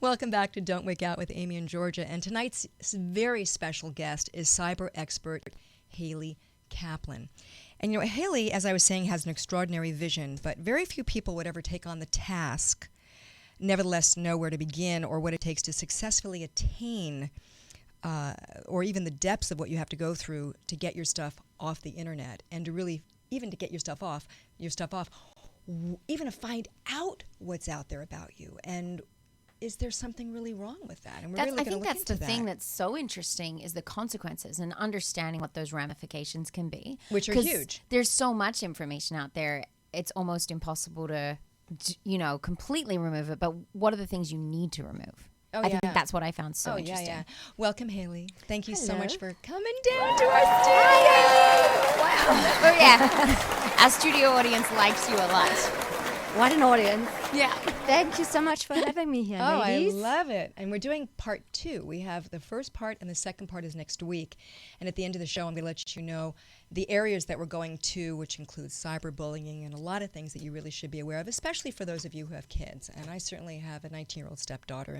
Welcome back to Don't Wig Out with Amy and Georgia. And tonight's very special guest is cyber expert Haley Kaplan. And Haley, as I was saying, has an extraordinary vision, but very few people would ever take on the task, nevertheless know where to begin or what it takes to successfully attain or even the depths of what you have to go through to get your stuff off the internet and to really, even to get your stuff off, even to find out what's out there about you. And is there something really wrong with that? And I think that's the thing that's so interesting is the consequences and understanding what those ramifications can be. Which are huge. There's so much information out there, it's almost impossible to, completely remove it. But what are the things you need to remove? I think that's what I found so interesting. Yeah. Welcome, Haley. Thank you so Hello. much for coming down to our studio. Wow. Oh, yeah. Our studio audience likes you a lot. What an audience. Yeah. Thank you so much for having me here, Oh, ladies. I love it. And we're doing part 2. We have the first part and the second part is next week. And at the end of the show, I'm going to let you know the areas that we're going to, which includes cyberbullying and a lot of things that you really should be aware of, especially for those of you who have kids. And I certainly have a 19-year-old stepdaughter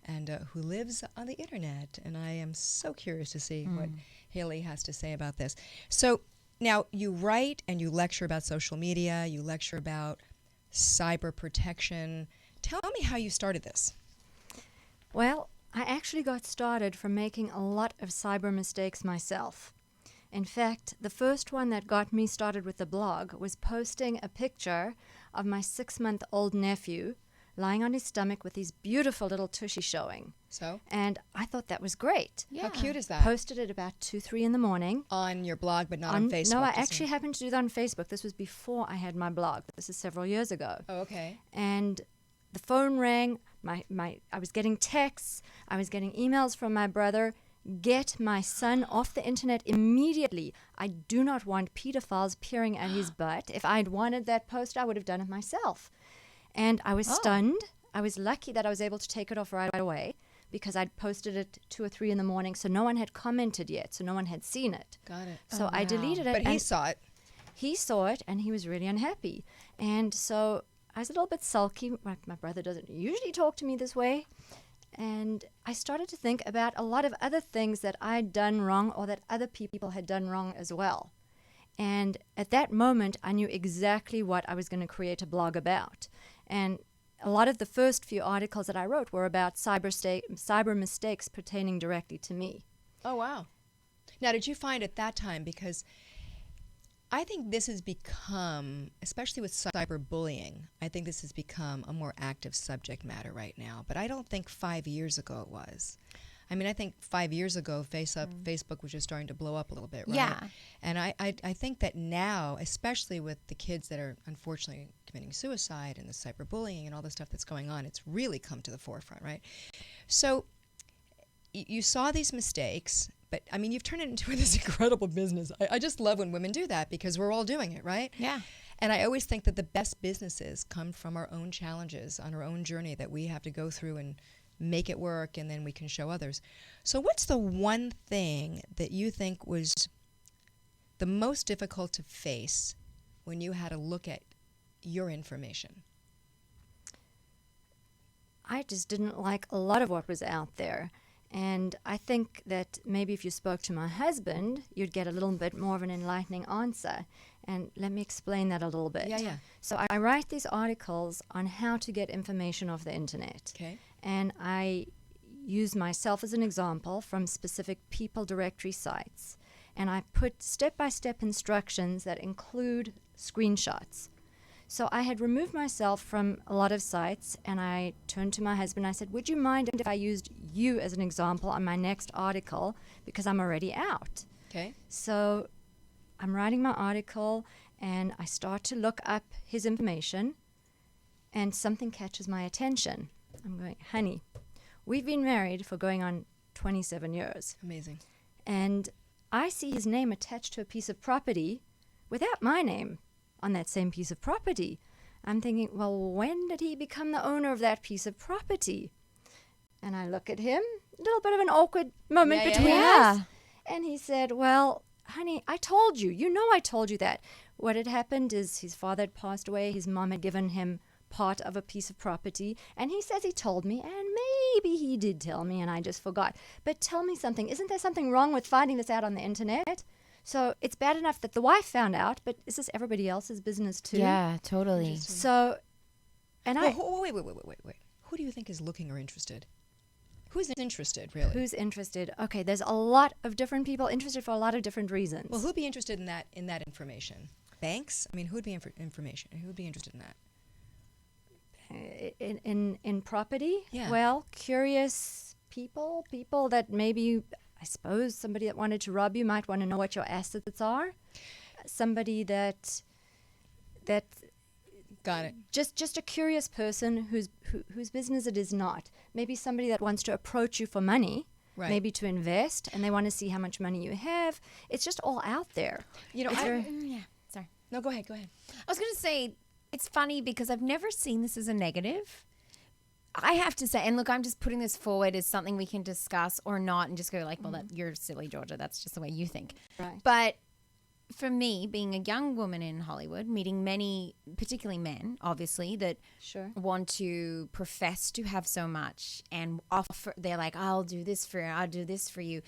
and who lives on the internet. And I am so curious to see what Haley has to say about this. So now you write and you lecture about social media. You lecture about cyber protection. Tell me how you started this. Well, I actually got started from making a lot of cyber mistakes myself. In fact, the first one that got me started with the blog was posting a picture of my 6-month-old nephew lying on his stomach with his beautiful little tushy showing. So? And I thought that was great. Yeah. How cute is that? Posted it about 2, 3 in the morning. On your blog, but not on Facebook? No, I just actually happened to do that on Facebook. This was before I had my blog. This is several years ago. Oh, okay. And the phone rang. I was getting texts. I was getting emails from my brother. Get my son off the internet immediately. I do not want pedophiles peering at his butt. If I'd wanted that post, I would have done it myself. And I was stunned. I was lucky that I was able to take it off right away because I'd posted it 2 or 3 in the morning, so no one had commented yet, so no one had seen it. Got it. So I deleted it. But he and saw it. He saw it, and he was really unhappy. And so I was a little bit sulky. My brother doesn't usually talk to me this way. And I started to think about a lot of other things that I'd done wrong or that other people had done wrong as well. And at that moment, I knew exactly what I was going to create a blog about. And a lot of the first few articles that I wrote were about cyber mistakes pertaining directly to me. Oh, wow. Now, did you find at that time, because I think this has become, especially with cyberbullying, I think this has become a more active subject matter right now. But I don't think 5 years ago it was. I mean, I think 5 years ago, Facebook was just starting to blow up a little bit, right? Yeah. And I think that now, especially with the kids that are unfortunately committing suicide and the cyberbullying and all the stuff that's going on, it's really come to the forefront, right? So you saw these mistakes, but, I mean, you've turned it into this incredible business. I just love when women do that because we're all doing it, right? Yeah. And I always think that the best businesses come from our own challenges on our own journey that we have to go through and make it work, and then we can show others. So what's the one thing that you think was the most difficult to face when you had to look at your information? I just didn't like a lot of what was out there. And I think that maybe if you spoke to my husband, you'd get a little bit more of an enlightening answer. And let me explain that a little bit. Yeah. So I write these articles on how to get information off the internet. Okay. And I use myself as an example from specific people directory sites. And I put step-by-step instructions that include screenshots. So I had removed myself from a lot of sites, and I turned to my husband. I said, would you mind if I used you as an example on my next article, because I'm already out? Okay. So I'm writing my article, and I start to look up his information, and something catches my attention. I'm going, honey, we've been married for going on 27 years. Amazing. And I see his name attached to a piece of property without my name on that same piece of property. I'm thinking, well, when did he become the owner of that piece of property? And I look at him, a little bit of an awkward moment between us. And he said, well, honey, I told you. You know I told you that. What had happened is his father had passed away. His mom had given him part of a piece of property, and he says he told me, and maybe he did tell me and I just forgot. But tell me something. Isn't there something wrong with finding this out on the internet? So it's bad enough that the wife found out, but is this everybody else's business too? Yeah, totally. So, and wait. Who do you think is looking or interested? Who's interested, really? Who's interested? Okay, there's a lot of different people interested for a lot of different reasons. Well, who'd be interested in that information? Banks? I mean, who'd be information? Who'd be interested in that? In property? Yeah. Well, curious people that maybe, I suppose, somebody that wanted to rob you might want to know what your assets are. Somebody that Got it. Just a curious person whose business it is not. Maybe somebody that wants to approach you for money, Right. maybe to invest, and they want to see how much money you have. It's just all out there. You know, Yeah, sorry. No, go ahead. I was going to say, it's funny because I've never seen this as a negative. I have to say, and look, I'm just putting this forward as something we can discuss or not and just go like, well, that you're silly, Georgia. That's just the way you think. Right. But for me, being a young woman in Hollywood, meeting many, particularly men, obviously, that Sure. want to profess to have so much and offer, they're like, I'll do this for you, I'll do this for you.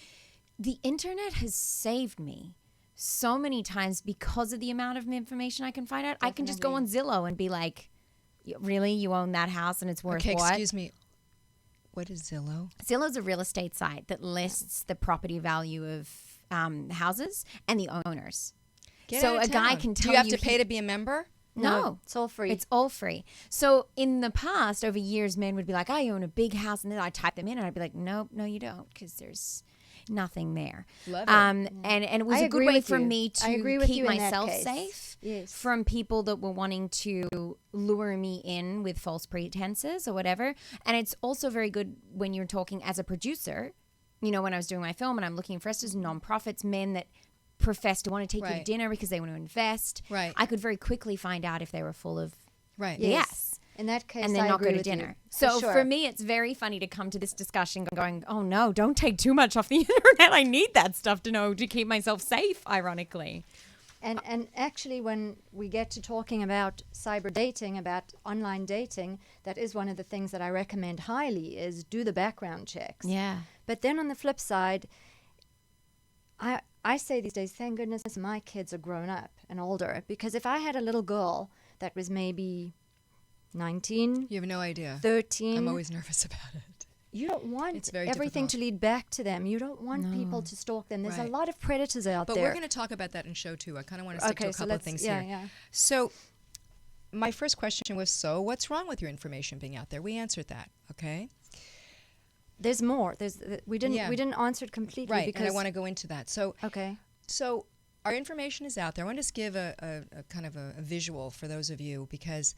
The internet has saved me so many times because of the amount of information I can find out. I can just go on Zillow and be like, really, you own that house and it's worth Okay, what? excuse me. What is Zillow? Zillow's a real estate site that lists the property value of houses and the owners. So a guy can tell you. Do you have to pay to be a member? No, It's all free. it's all free. So in the past, over years, men would be like, I own a big house. And then I'd type them in and I'd be like, nope, no, you don't, because there's nothing there. Love it. And it was I a good agree way with for you. me I to agree with keep you in that myself case. safe Yes. from people that were wanting to lure me in with false pretenses or whatever. And it's also very good when you're talking as a producer. You know, when I was doing my film and I'm looking for investors, nonprofits, men that profess to want to take you to Right. dinner because they want to invest. Right. I could very quickly find out if they were full of Right. yes. In that case, And then I not agree go to with you. dinner. So sure. for me, it's very funny to come to this discussion going, oh no, don't take too much off the internet. I need that stuff to know to keep myself safe, ironically. And actually, when we get to talking about cyber dating, about online dating, that is one of the things that I recommend highly is do the background checks. Yeah. But then on the flip side, I say these days, thank goodness my kids are grown up and older, because if I had a little girl that was maybe 19, You have no idea. 13, I'm always nervous about it. you don't want It's very everything difficult. to lead back to them. You don't want people to stalk them. There's Right. a lot of predators out But there. we're going to talk about that in show 2. I kind of want to stick to a so couple of let's- things yeah, here. yeah. So my first question was, so what's wrong with your information being out there? We answered that, okay? There's more. We didn't Yeah. answer it completely Right, because and I want to go into that. So okay. So our information is out there. I want to just give a kind of a visual for those of you, because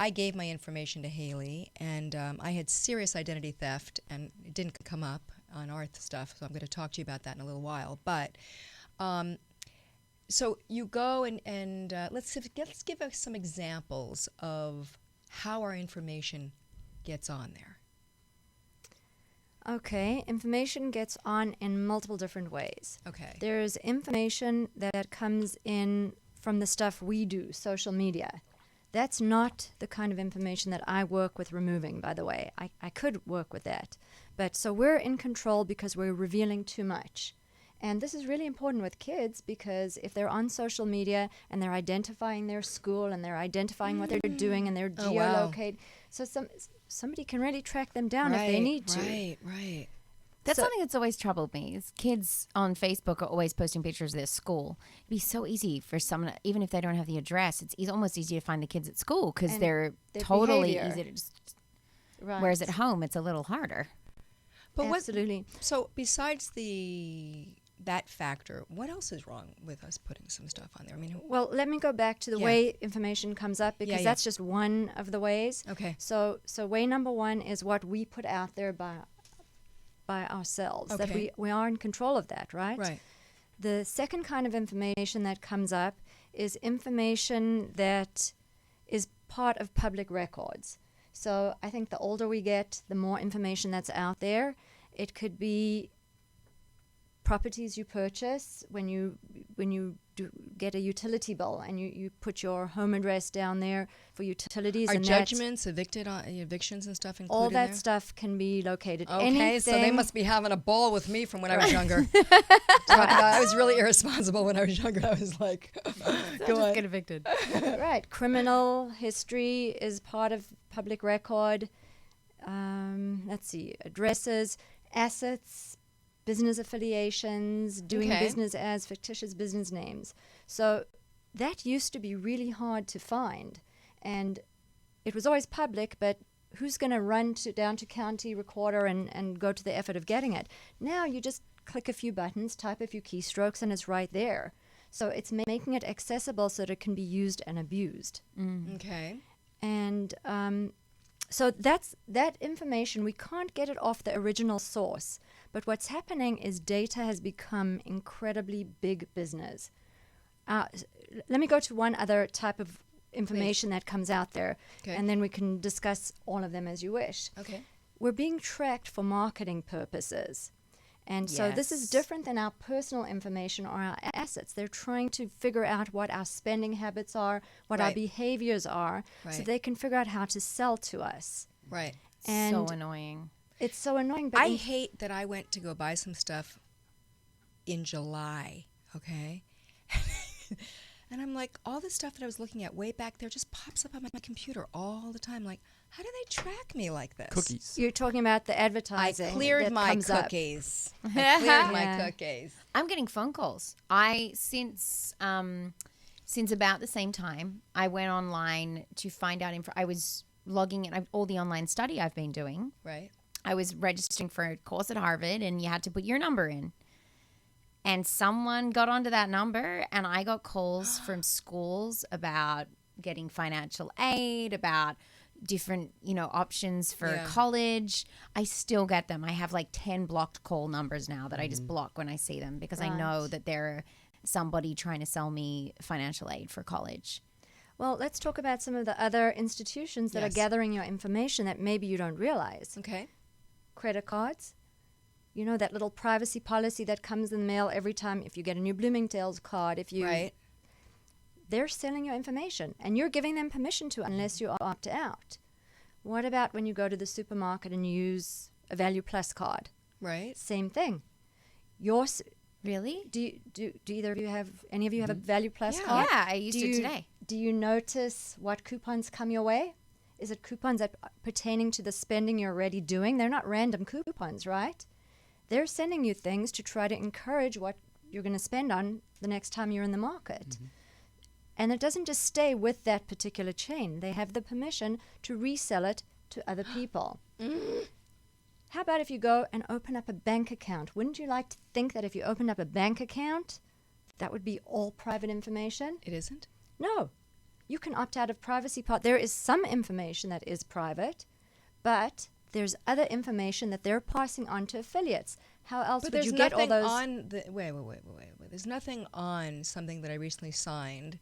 I gave my information to Haley, and I had serious identity theft, and it didn't come up on our stuff, so I'm going to talk to you about that in a little while. But so you go and let's give us some examples of how our information gets on there. Okay, information gets on in multiple different ways. Okay. There's information that comes in from the stuff we do, social media. That's not the kind of information that I work with removing, by the way. I could work with that. But so we're in control because we're revealing too much. And this is really important with kids, because if they're on social media and they're identifying their school and they're identifying what they're doing and they're Oh, wow. geolocate, so somebody can really track them down if they need to. Right. That's So- something that's always troubled me. Is kids on Facebook are always posting pictures of their school. It'd be so easy for someone, even if they don't have the address, it's almost easy to find the kids at school because And they're their totally behavior. easy to just. Right. Whereas at home, it's a little harder. But Absolutely. So besides that factor, what else is wrong with us putting some stuff on there? I mean, Well, let me go back to the Yeah. way information comes up, because Yeah. that's just one of the ways. okay. So way number one is what we put out there by ourselves. That Okay. we are in control of that, right? Right. The second kind of information that comes up is information that is part of public records. So I think the older we get, the more information that's out there. It could be properties you purchase when you get a utility bill and you put your home address down there for utilities. Are and judgments, evictions and stuff included all that there? stuff can be located. Okay, so they Anything- must be having a ball with me from when I was younger. I was really irresponsible when I was younger. I was like, go on. evicted. Right. Criminal history is part of public record. Let's see. Addresses, assets, business affiliations, doing Okay. business as fictitious business names. So that used to be really hard to find. And it was always public, but who's going to run down to county recorder and go to the effort of getting it? Now you just click a few buttons, type a few keystrokes, and it's right there. So it's making it accessible so that it can be used and abused. Okay. And so that information, we can't get it off the original source. But what's happening is data has become incredibly big business. Let me go to one other type of information that comes out there, Okay. and then we can discuss all of them as you wish. Okay. We're being tracked for marketing purposes. And so this is Yes. different than our personal information or our assets. They're trying to figure out what our spending habits are, what our Right. behaviors are, so Right. they can figure out how to sell to us. Right. And So annoying. it's so annoying. But I hate that I went to go buy some stuff in July, okay? And I'm like, all this stuff that I was looking at way back there just pops up on my computer all the time. Like, how do they track me like this? Cookies. you're talking about the I advertising. cleared that my comes up. cookies. I cleared my Yeah. cookies. I'm getting phone calls. Since about the same time, I went online to find out I was logging in all the online study I've been doing. Right. I was registering for a course at Harvard, and you had to put your number in. And someone got onto that number, and I got calls from schools about getting financial aid, about different, options for Yeah. college. I still get them. I have like 10 blocked call numbers now that I just block when I see them because I know Right. that they're somebody trying to sell me financial aid for college. Well, let's talk about some of the other institutions that Yes. are gathering your information that maybe you don't realize. Okay. Credit cards. You know, that little privacy policy that comes in the mail every time if you get a new Bloomingdale's card, if you Right. they're selling your information and you're giving them permission to unless you opt out. What about when you go to the supermarket and you use a Value Plus card? Right. Same thing. Yours Really? do either of you have any of you have a Value Plus Yeah. card? Yeah, I used Do it you- today. Do you notice what coupons come your way? Is it coupons that pertaining to the spending you're already doing? They're not random coupons, right? They're sending you things to try to encourage what you're going to spend on the next time you're in the market. And it doesn't just stay with that particular chain. They have the permission to resell it to other people. How about if you go and open up a bank account? Wouldn't you like to think that if you opened up a bank account, that would be all private information? It isn't? No. You can opt out of privacy part. There is some information that is private, but there's other information that they're passing on to affiliates. How else But would there's you get all nothing those? on the wait. There's nothing on something that I recently signed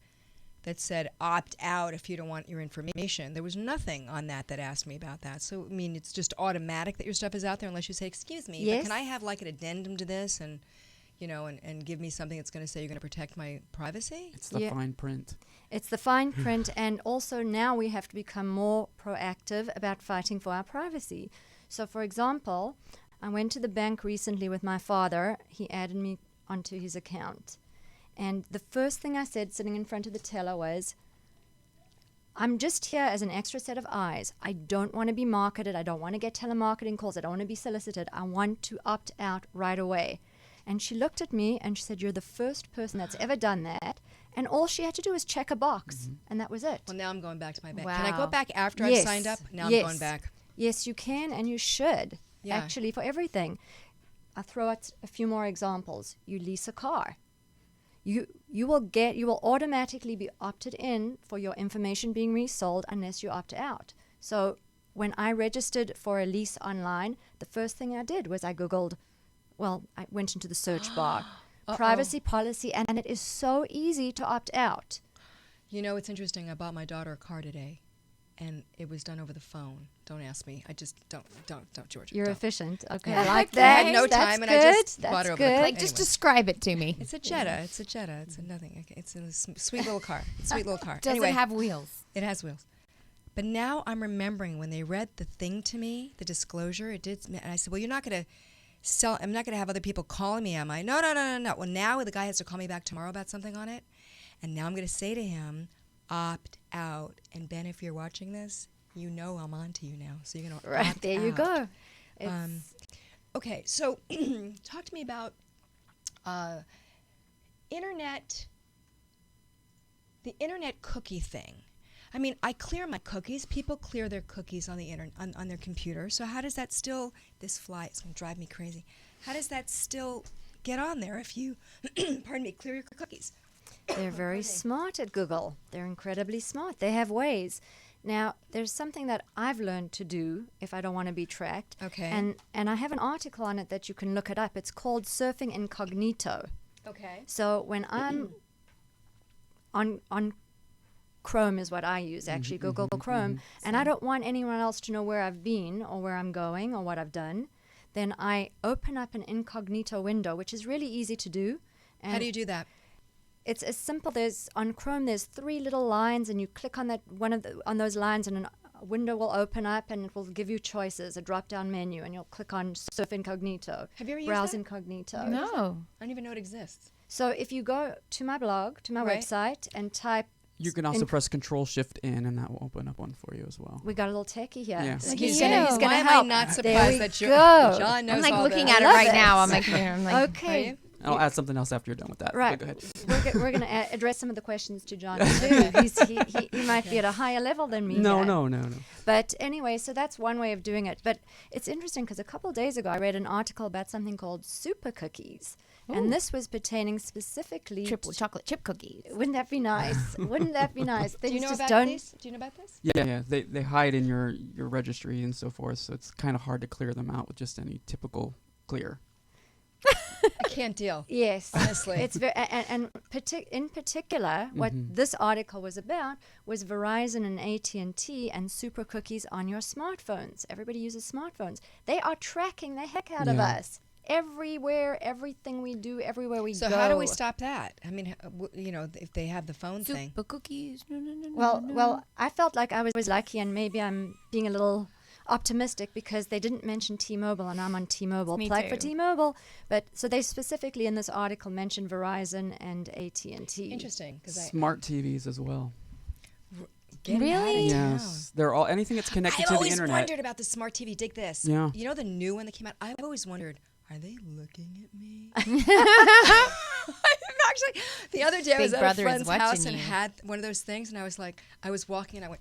that said opt out if you don't want your information. There was nothing on that asked me about that. So I mean, it's just automatic that your stuff is out there unless you say, "Excuse me, but Yes. can I have like an addendum to this and and give me something that's going to say you're going to protect my privacy?" It's the Yeah. fine print. It's the fine print, and also now we have to become more proactive about fighting for our privacy. So, for example, I went to the bank recently with my father. He added me onto his account. And the first thing I said sitting in front of the teller was, I'm just here as an extra set of eyes. I don't want to be marketed. I don't want to get telemarketing calls. I don't want to be solicited. I want to opt out right away. And she looked at me and she said, you're the first person that's ever done that. And all she had to do was check a box. And that was it. Well, now I'm going back to my bank. Can I go Wow. back after Yes. I've signed up? Now Yes. I'm going back. Yes, you can and you should. Yeah. Actually, for everything. I'll throw out a few more examples. You lease a car. You will automatically be opted in for your information being resold unless you opt out. So when I registered for a lease online, the first thing I did was I went into the search bar, privacy policy, and it is so easy to opt out. You know, it's interesting. I bought my daughter a car today. and it was done over the phone. Don't ask me. I just don't, Georgia. You're don't. efficient. Okay, Yeah. I like Okay. that. I had no That's time, and good. I just That's bought it over good. the Like, just anyway. describe it to me. It's a Jetta. It's a Jetta. It's a nothing. Okay. It's a sweet little car. Sweet little car. Does Anyway, it have wheels? it has wheels. But now I'm remembering when they read the thing to me, the disclosure. It did, and I said, "Well, you're not going to sell. I'm not going to have other people calling me, am I?" No. Well, now the guy has to call me back tomorrow about something on it, and now I'm going to say to him, "Opt out." And Ben, if you're watching this, you know I'm on to you now, so you're going to Right, opt there you out. go. It's, Okay, so talk to me about internet, the internet cookie thing. I mean, I clear my cookies. People clear their cookies on the on their computer. So how does that still? This fly is going to drive me crazy. How does that still get on there if you, pardon me, clear your cookies? They're very smart at Google. They're incredibly smart. They have ways. Now, there's something that I've learned to do if I don't want to be tracked. Okay. And I have an article on it that you can look it up. It's called Surfing Incognito. Okay. So when I'm on Chrome is what I use, actually, Google Chrome, and I don't want anyone else to know where I've been or where I'm going or what I've done, then I open up an incognito window, which is really easy to do. And How do you do that? it's as simple. On Chrome, there's 3 little lines, and you click on on those lines, and a window will open up, and it will give you choices, a drop-down menu, and you'll click on Surf Incognito. Have you ever used Browse that? Incognito. No. I don't even know it exists. So if you go to my blog, to my Right. website, and type, You can also press Control-Shift-N, and that will open up one for you as well. we got a little techie here. Yeah. So Look he's at gonna, you. he's gonna Why am help. I not There surprised we that go. John knows I'm like all looking this? at it love right it. now. I'm like, here, I'm like, Okay. I'll add something else after you're done with that. Right. Okay, go ahead. We're going to address some of the questions to John too. He might be at a higher level than me. No, here. no. But anyway, so that's one way of doing it. But it's interesting because a couple of days ago I read an article about something called super cookies. And this was pertaining specifically triple chocolate chip cookies. Wouldn't that be nice? Wouldn't that be nice? Do you Things know just about don't. this? Do you know about this? Yeah. They hide in your registry and so forth, so it's kind of hard to clear them out with just any typical clear. I can't deal. Yes, Honestly. it's very in particular, what this article was about was Verizon and AT&T and super cookies on your smartphones. Everybody uses smartphones. They are tracking the heck out of Yeah. us everywhere, everything we do, everywhere we So go. how do we stop that? I mean, if they have the phone thing. Super cookies. No. Well, I felt like I was lucky, and maybe I'm being a little optimistic because they didn't mention T-Mobile, and I'm on T-Mobile. Me Plug for too. T-Mobile, but so they specifically in this article mentioned Verizon and AT&T. Interesting, because Smart TVs as well. get Really? out of town. Yes, they're all anything that's connected I've to the always internet. wondered about the smart TV. Dig this. Yeah. You know the new one that came out? I've always wondered, are they looking at me? Actually, the other day I was Big at a Brother is friend's house watching and you. had one of those things, and I was like, I was walking and I went,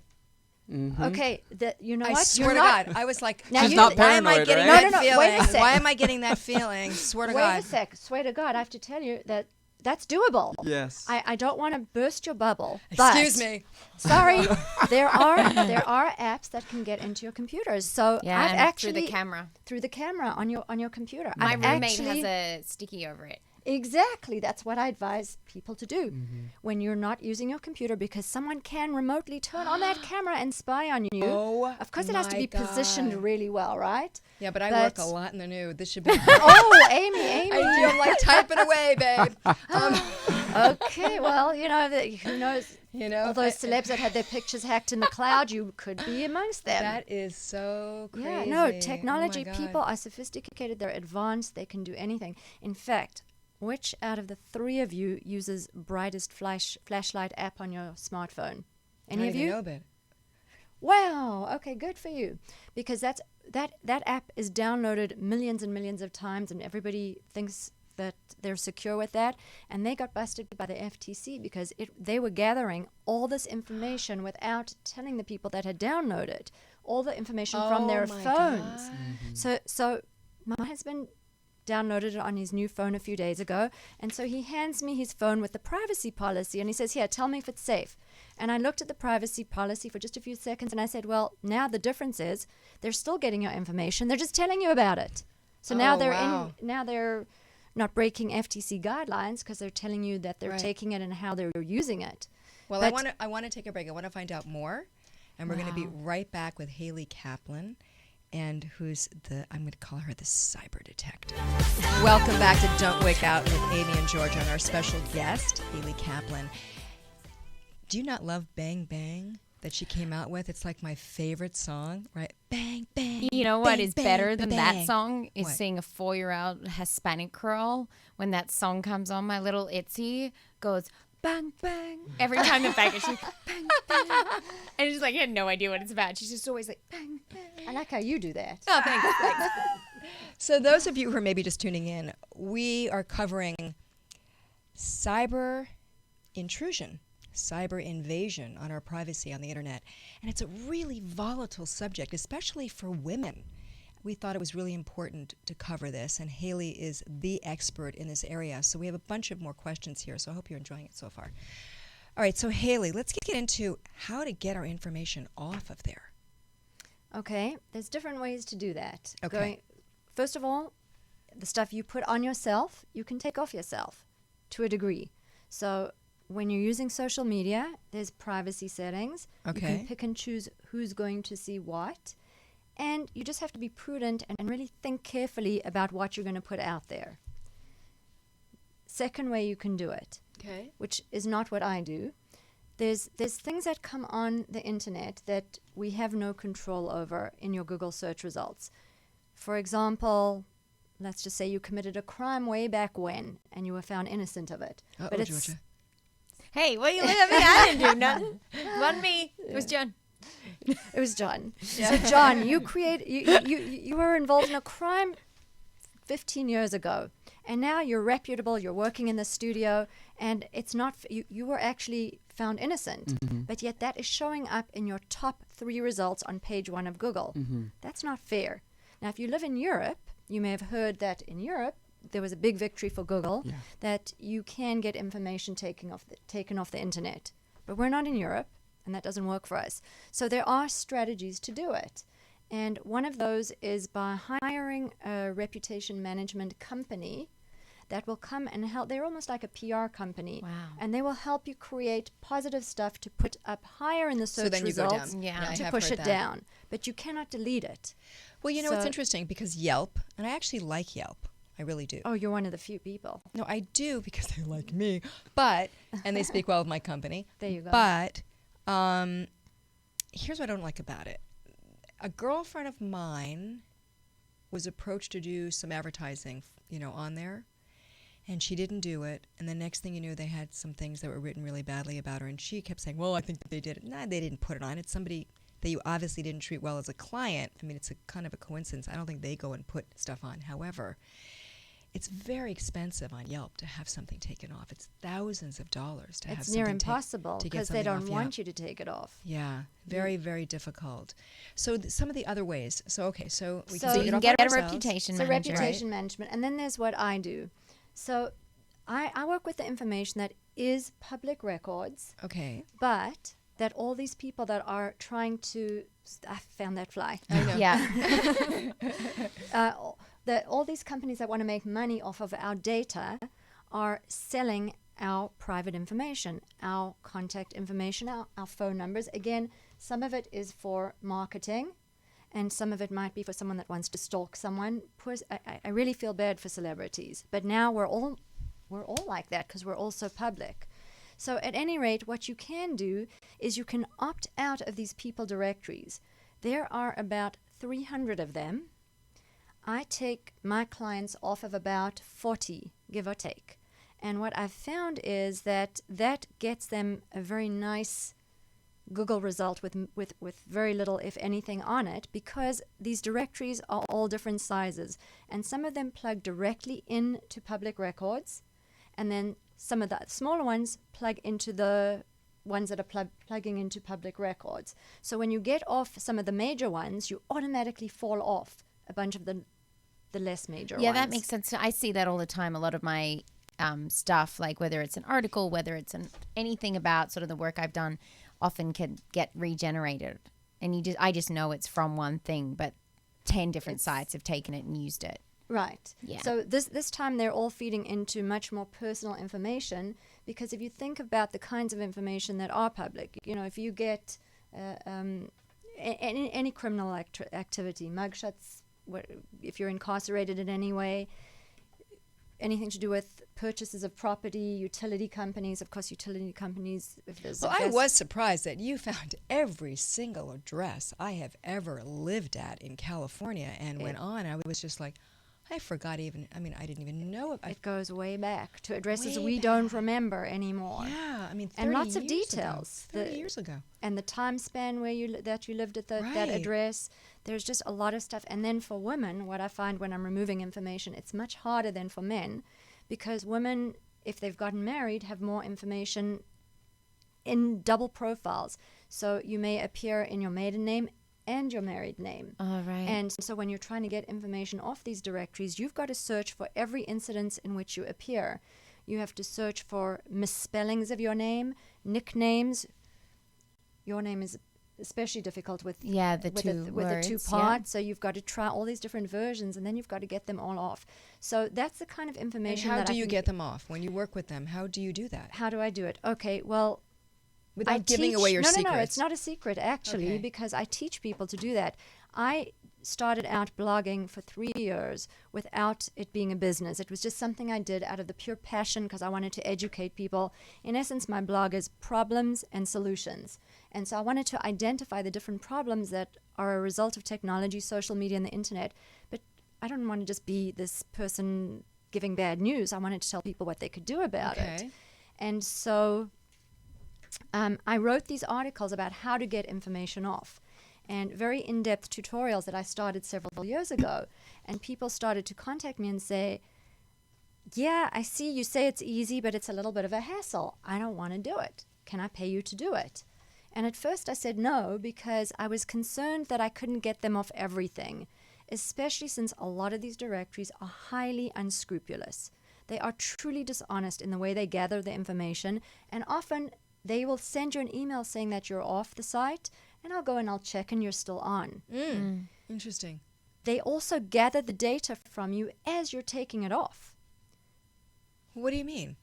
Okay, you know I what? swear You're to not, God, I was like, Now She's you- not why am I paranoid, getting right? that No, feeling? wait a sec. Why am I getting that feeling? Swear to Wait God. a sec. Swear to God, I have to tell you that that's doable. Yes. I don't want to burst your bubble. But Excuse me. Sorry, there are apps that can get into your computers. So Yeah, I've and actually through the camera. through the camera on your computer. My I've roommate actually- has a sticky over it. Exactly. That's what I advise people to do Mm-hmm. when you're not using your computer, because someone can remotely turn on that camera and spy on you. Oh, Of course, it has to my be positioned God. really well, right? Yeah, but I work But- a lot in the nude. This should be. Oh, Amy. I do. I'm like typing away, babe. Okay, well, who knows? You know, All those celebs that had their pictures hacked in the cloud, you could be amongst them. that is so crazy. Yeah, Oh no, my technology, God. people are sophisticated, they're advanced, they can do anything. In fact, which out of the 3 of you uses brightest flashlight app on your smartphone? I Any don't of even you? know that. Wow, okay, good for you. Because that app is downloaded millions and millions of times, and everybody thinks that they're secure with that. And they got busted by the FTC because they were gathering all this information without telling the people that had downloaded all the information from their my phones. God. So my husband downloaded it on his new phone a few days ago, and so he hands me his phone with the privacy policy, and he says, here, tell me if it's safe. And I looked at the privacy policy for just a few seconds, and I said, well, now the difference is they're still getting your information, they're just telling you about it. So now Oh, they're wow. now they're not breaking FTC guidelines because they're telling you that they're Right. taking it and how they're using it. Well, But- I want to take a break. I want to find out more, And we're going to be Wow. right back with Haley Kaplan, and I'm going to call her the cyber detective. Welcome back to Don't Wake Out with Amy and Georgia and our special guest, Haley Kaplan. Do you not love Bang Bang that she came out with? It's like my favorite song, right? Bang, bang. You know what bang, is bang, better than bang. that song is What? seeing a 4-year-old Hispanic girl when that song comes on. My little Itzy goes bang bang every time the back she's like bang bang, and she's like, I had no idea what it's about. She's just always like bang bang. I like how you do that. Oh, thanks. So those of you who are maybe just tuning in, we are covering cyber intrusion, cyber invasion on our privacy on the internet. And it's a really volatile subject, especially for women. We thought it was really important to cover this, and Haley is the expert in this area. So we have a bunch of more questions here, so I hope you're enjoying it so far. All right, so Haley, let's get into how to get our information off of there. Okay, there's different ways to do that. Okay. First of all, the stuff you put on yourself, you can take off yourself to a degree. So when you're using social media, there's privacy settings. You Okay. can pick and choose who's going to see what. And you just have to be prudent and really think carefully about what you're going to put out there. Second way you can do it, Okay. which is not what I do. There's things that come on the internet that we have no control over in your Google search results. For example, let's just say you committed a crime way back when and you were found innocent of it. Uh-oh, Georgia. Hey, what are you looking at me? I didn't do nothing. Wasn't me. It was John. It was John. So John, you were involved in a crime 15 years ago, and now you're reputable. You're working in the studio, and it's not you were actually found innocent, but yet that is showing up in your top 3 results on page 1 of Google. That's not fair. Now, if you live in Europe, you may have heard that in Europe there was a big victory for Google that you can get information taken off the internet, but we're not in Europe. And that doesn't work for us. So there are strategies to do it. And one of those is by hiring a reputation management company that will come and help. They're almost like a PR company. Wow. And they will help you create positive stuff to put up higher in the search then you go results down. Yeah. I to have push heard it that. down. But you cannot delete it. Well, you know, it's So- interesting because Yelp, and I actually like Yelp. I really do. Oh, you're one of the few people. No, I do because they like me, but, and they speak well of my company. There you go. But here's what I don't like about it. A girlfriend of mine was approached to do some advertising, on there, and she didn't do it. And the next thing you knew, they had some things that were written really badly about her, and she kept saying, well, I think that they did it. Nah, they didn't put it on. It's somebody that you obviously didn't treat well as a client. I mean, it's a kind of a coincidence. I don't think they go and put stuff on. However, it's very expensive on Yelp to have something taken off. It's thousands of dollars to have It's something near impossible to get because they something don't off want Yelp. you to take it off. Yeah, very, very difficult. So some of the other ways. So we So can So take you it can off get a ourselves. reputation So manager. reputation management. And then there's what I do. So I work with the information that is public records, Okay. but that all these people that are trying to, I found that fly. I know. Yeah. That all these companies that want to make money off of our data are selling our private information, our contact information, our phone numbers. Again, some of it is for marketing, and some of it might be for someone that wants to stalk someone. I really feel bad for celebrities, but now we're all like that because we're all so public. So at any rate, what you can do is you can opt out of these people directories. There are about 300 of them. I take my clients off of about 40, give or take. And what I've found is that gets them a very nice Google result with very little, if anything, on it, because these directories are all different sizes. And some of them plug directly into public records, and then some of the smaller ones plug into the ones that are plugging into public records. So when you get off some of the major ones, you automatically fall off a bunch of the less major Yeah, ones. that makes sense. I see that all the time. A lot of my stuff, like whether it's an article, whether it's anything about sort of the work I've done, often can get regenerated. And I just know it's from one thing, but 10 different sites have taken it and used it. Right. Yeah. So this time they're all feeding into much more personal information, because if you think about the kinds of information that are public, if you get any criminal activity, mugshots, if you're incarcerated in any way, anything to do with purchases of property, utility companies, of course, utility companies. If there's Well, I was surprised that you found every single address I have ever lived at in California and went on. I was just like, I forgot even, I mean, I didn't even know. It goes way back to addresses Way we back. don't remember anymore. Yeah, I mean, 30 And lots of years ago. details. 30 years ago. And the time span where that you lived at that Right. address. There's just a lot of stuff. And then for women, what I find when I'm removing information, it's much harder than for men, because women, if they've gotten married, have more information in double profiles. So you may appear in your maiden name and your married name. All right. And so when you're trying to get information off these directories, you've got to search for every incident in which you appear. You have to search for misspellings of your name, nicknames. Your name is especially difficult with the two with the two words, parts. So you've got to try all these different versions, and then you've got to get them all off. So that's the kind of And information how that do I you can get them off? When you work with them, how do you do that? How do I do it? Okay, well, Without I giving teach- away your no, secrets. No, it's not a secret, actually, Okay. because I teach people to do that. I started out blogging for 3 years without it being a business. It was just something I did out of the pure passion because I wanted to educate people. In essence, my blog is problems and solutions. And so I wanted to identify the different problems that are a result of technology, social media, and the internet. But I don't want to just be this person giving bad news. I wanted to tell people what they could do about it. Okay. And so I wrote these articles about how to get information off, and very in-depth tutorials that I started several years ago. And people started to contact me and say, yeah, I see you say it's easy, but it's a little bit of a hassle. I don't want to do it. Can I pay you to do it? And at first I said no, because I was concerned that I couldn't get them off everything, especially since a lot of these directories are highly unscrupulous. They are truly dishonest in the way they gather the information, and often they will send you an email saying that you're off the site, and I'll go and I'll check and you're still on. Interesting. They also gather the data from you as you're taking it off. What do you mean?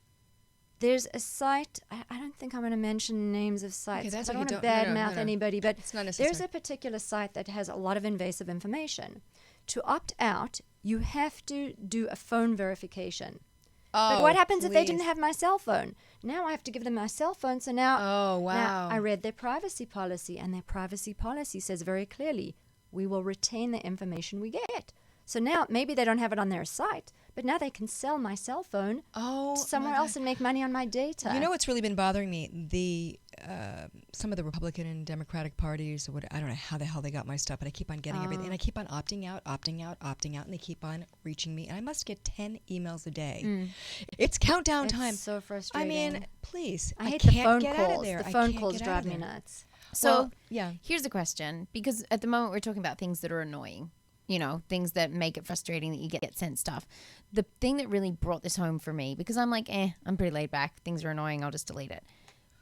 There's a site, I don't think I'm going to mention names of sites. Okay, that's 'cause I don't okay. want to Don't- no, badmouth no. anybody, but It's not there's necessary. a particular site that has a lot of invasive information. To opt out, you have to do a phone verification. But what happens if they didn't have my cell phone? Now I have to give them my cell phone. So now, Oh, wow. now I read their privacy policy, and their privacy policy says very clearly, we will retain the information we get. So now maybe they don't have it on their site, but now they can sell my cell phone Oh, to somewhere my else God. and make money on my data. You know what's really been bothering me? Some of the Republican and Democratic parties, or I don't know how the hell they got my stuff, but I keep on getting everything, and I keep on opting out, and they keep on reaching me, and I must get 10 emails a day. It's countdown It's time. so I frustrating. mean, please, I hate can't the phone get calls. out of there. The I phone can't calls get out drive of me there. nuts. So Well, yeah. here's a question, because at the moment we're talking about things that are annoying, you know, things that make it frustrating that you get sent stuff. The thing that really brought this home for me, because I'm like, I'm pretty laid back. Things are annoying. I'll just delete it.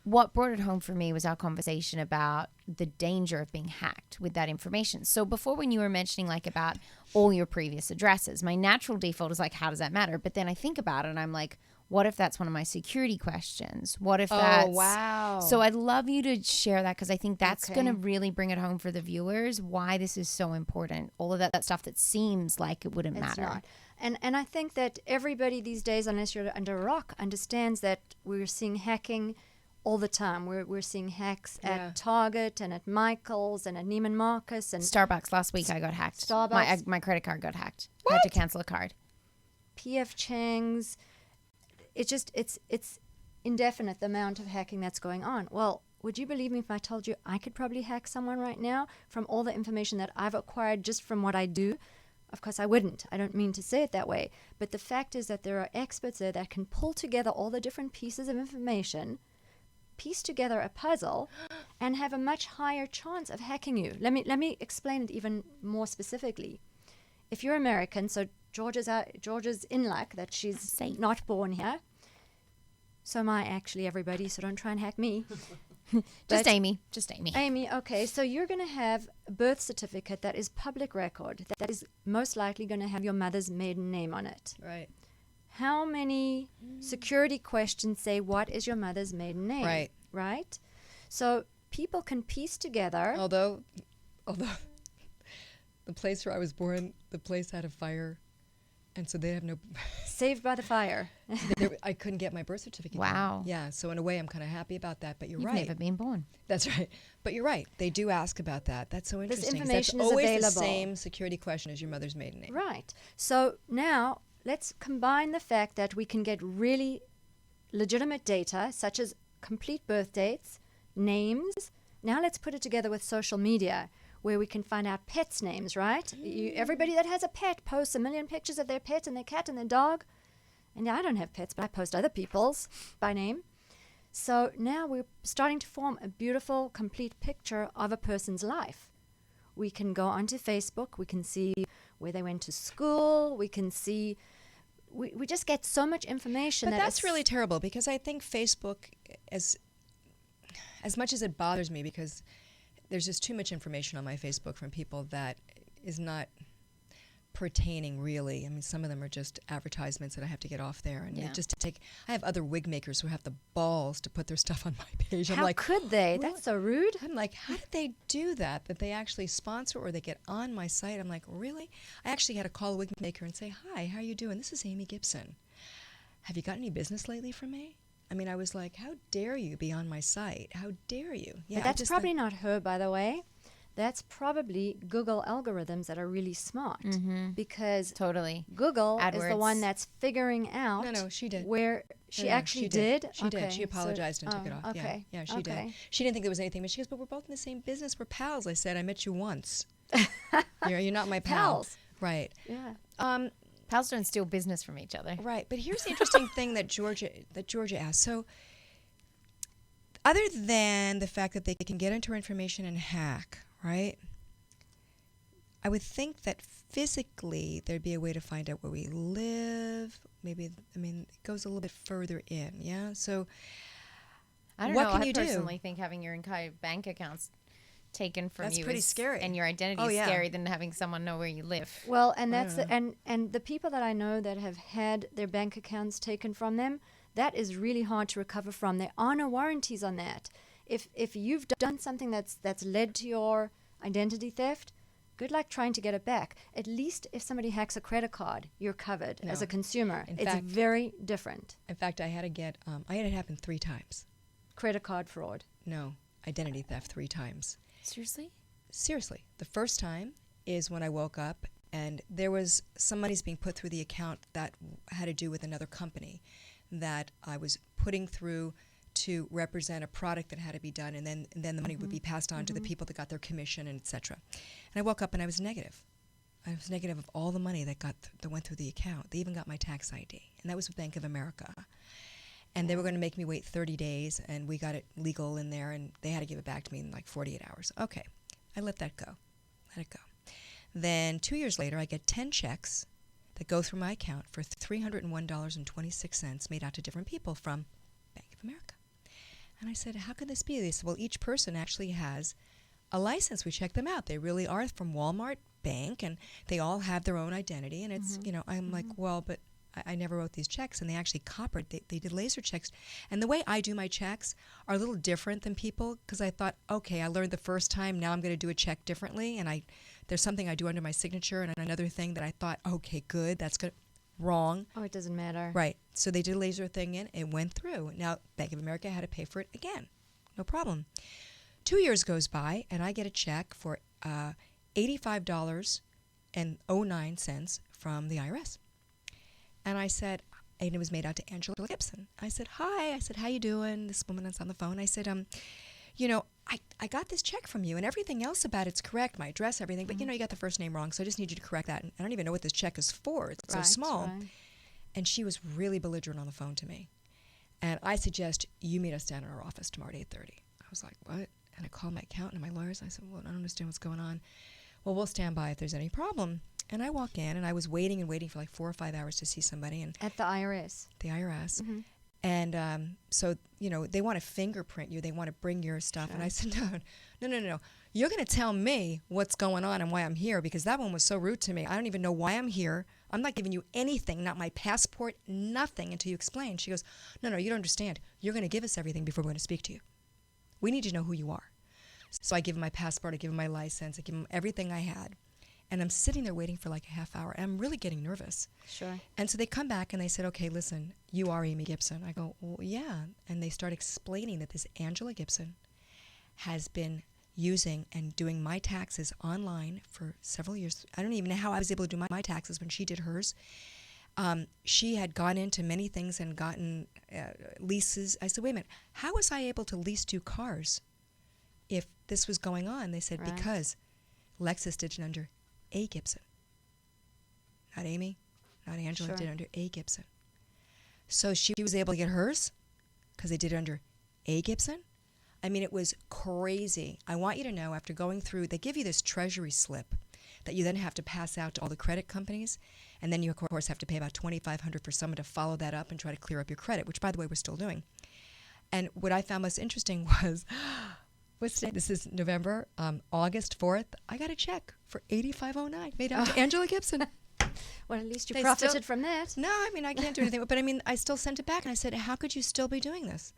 What brought it home for me was our conversation about the danger of being hacked with that information. So before, when you were mentioning like about all your previous addresses, my natural default is like, how does that matter? But then I think about it and I'm like, what if that's one of my security questions? What if that's... wow. So I'd love you to share that, because I think that's Okay. going to really bring it home for the viewers, why this is so important. All of that stuff that seems like it wouldn't It's matter. not. And I think that everybody these days, unless you're under a rock, understands that we're seeing hacking all the time. We're seeing hacks Yeah. at Target and at Michael's and at Neiman Marcus and Starbucks last week, I got hacked. Starbucks. My credit card got hacked. I had to cancel a card. PF Chang's. It's indefinite, the amount of hacking that's going on. Well, would you believe me if I told you I could probably hack someone right now from all the information that I've acquired just from what I do? Of course I wouldn't. I don't mean to say it that way. But the fact is that there are experts there that can pull together all the different pieces of information, piece together a puzzle, and have a much higher chance of hacking you. Let me explain it even more specifically. If you're American, so Georgia's in luck that she's Safe. not born here. So am I, actually, everybody, so don't try and hack me. Just But- Amy. Just Amy. Amy, okay, so you're going to have a birth certificate that is public record, that is most likely going to have your mother's maiden name on it. Right. How many security questions say, what is your mother's maiden name? Right. Right? So people can piece together. Although the place where I was born, the place had a fire, and so they have no. Saved by the fire. I couldn't get my birth certificate. Wow. Yeah. So in a way, I'm kind of happy about that. But you're You've right. never been born. That's right. But you're right. They do ask about that. That's so interesting. 'Cause information that's is always available. the same security question as your mother's maiden name. Right. So now let's combine the fact that we can get really legitimate data, such as complete birth dates, names. Now let's put it together with social media, where we can find out pets' names, right? Everybody that has a pet posts a million pictures of their pet and their cat and their dog. And I don't have pets, but I post other people's by name. So now we're starting to form a beautiful, complete picture of a person's life. We can go onto Facebook. We can see where they went to school. We can see... We just get so much information. But that that's it's- really terrible because I think Facebook, as much as it bothers me, because there's just too much information on my Facebook from people that is not pertaining really. I mean, some of them are just advertisements that I have to get off there, and Yeah. just to take. I have other wig makers who have the balls to put their stuff on my page. I'm How like, could they? really? That's so rude. I'm like, how did they do that? That they actually sponsor or they get on my site? I'm like, really? I actually had to call a wig maker and say, hi, how are you doing? This is Amy Gibson. Have you got any business lately from me? I mean, I was like, how dare you be on my site? How dare you? But that's probably not her, by the way. That's probably Google algorithms that are really smart, because Totally. Google is the AdWords. one that's figuring out. No, she did. Where she No, actually she did. She did. Okay, She apologized and took it off. Okay. Yeah, she did. She didn't think there was anything, but she goes, but we're both in the same business. We're pals. I said, I met you once. You're not my pal. Pals. Right. Yeah. Pals don't steal business from each other. Right, but here's the interesting thing that Georgia asked. So, other than the fact that they can get into our information and hack, right? I would think that physically there'd be a way to find out where we live. Maybe, I mean, it goes a little bit further in, yeah? So, I don't what know. can I you do? personally think having your entire bank accounts taken from That's you pretty is scary. and your identity Oh, is yeah. scary than having someone know where you live. Well, and that's and the people that I know that have had their bank accounts taken from them, that is really hard to recover from. There are no warranties on that. If you've done something that's led to your identity theft, good luck trying to get it back. At least if somebody hacks a credit card, you're covered as No. a consumer. In It's fact- very different. in fact, I had it happen 3 times. Credit card fraud. No, identity theft 3 times. Seriously? Seriously, the first time is when I woke up and there was some money's being put through the account that had to do with another company that I was putting through to represent a product that had to be done, and then the money would be passed on to the people that got their commission, and etc. And I woke up and I was negative. I was negative of all the money that went through the account. They even got my tax ID, and that was with Bank of America. And they were going to make me wait 30 days, and we got it legal in there, and they had to give it back to me in like 48 hours. Okay, I let that go. Let it go. Then 2 years later, I get 10 checks that go through my account for $301.26 made out to different people from Bank of America. And I said, how could this be? They said, well, each person actually has a license. We checked them out. They really are from Walmart Bank, and they all have their own identity. And it's, I'm like, well, but I never wrote these checks, and they actually coppered. They did laser checks. And the way I do my checks are a little different than people, because I thought, okay, I learned the first time, now I'm going to do a check differently. And there's something I do under my signature, and another thing that I thought, okay, good, that's good. Wrong. Oh, it doesn't matter. Right. So they did a laser thing in, it went through. Now, Bank of America had to pay for it again. No problem. 2 years goes by, and I get a check for $85.09 from the IRS. And I said, and it was made out to Angela Gibson. I said, hi. I said, how you doing? This woman that's on the phone. I said, I got this check from you, and everything else about it's correct, my address, everything, but you got the first name wrong, so I just need you to correct that. And I don't even know what this check is for. It's so small. Right. And she was really belligerent on the phone to me. And I suggest you meet us down in our office tomorrow at 8:30. I was like, what? And I called my accountant and my lawyers. I said, well, I don't understand what's going on. Well, we'll stand by if there's any problem. And I walk in, and I was waiting for like 4 or 5 hours to see somebody. And At the IRS. the IRS. And so, they want to fingerprint you. They want to bring your stuff. And I said, no. You're going to tell me what's going on and why I'm here, because that one was so rude to me. I don't even know why I'm here. I'm not giving you anything, not my passport, nothing, until you explain. She goes, no, you don't understand. You're going to give us everything before we're going to speak to you. We need to know who you are. So I give him my passport, I give him my license, I give him everything I had. And I'm sitting there waiting for like a half hour. And I'm really getting nervous. Sure. And so they come back and they said, okay, listen, you are Amy Gibson. I go, well, yeah. And they start explaining that this Angela Gibson has been using and doing my taxes online for several years. I don't even know how I was able to do my taxes when she did hers. She had gone into many things and gotten leases. I said, wait a minute, how was I able to lease 2 cars if this was going on? They said, Right. because Lexus did it under A. Gibson. Not Amy, not Angela, Sure. did it under A. Gibson. So she was able to get hers because they did it under A. Gibson. I mean, it was crazy. I want you to know, after going through, they give you this treasury slip that you then have to pass out to all the credit companies, and then you, of course, have to pay about $2,500 for someone to follow that up and try to clear up your credit, which, by the way, we're still doing. And what I found most interesting was, what's today? This is November, August 4th. I got a check for $8,509 made out to Angela Gibson. Well, at least you They profited still- from that. No, I mean, I can't do anything. But I mean, I still sent it back, and I said, how could you still be doing this?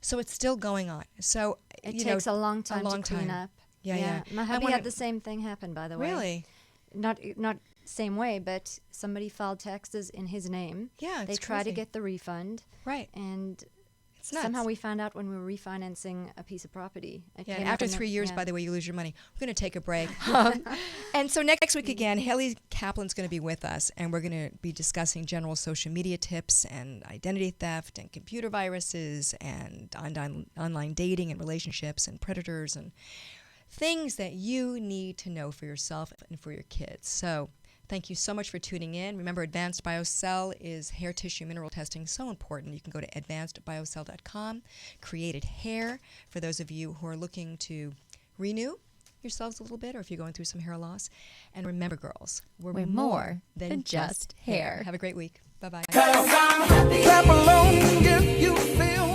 So it's still going on. So It you takes know, a long time long to clean time. up. Yeah. My I hubby wanna- had the same thing happen, by the way. Really? Not same way, but somebody filed taxes in his name. Yeah, They it's tried to crazy. get the refund, Right. and It's nuts. somehow we found out when we were refinancing a piece of property. It Yeah, came and up after in the- 3 years, yeah. by the way, you lose your money. We're going to take a break. And so next week again, Haley Kaplan's going to be with us, and we're going to be discussing general social media tips and identity theft and computer viruses and online dating and relationships and predators and things that you need to know for yourself and for your kids. So thank you so much for tuning in. Remember, Advanced BioCell is hair tissue mineral testing, so important. You can go to advancedbiocell.com, created hair for those of you who are looking to renew yourselves a little bit, or if you're going through some hair loss. And remember, girls, we're more than just hair. Have a great week. Bye-bye. Clap along if you feel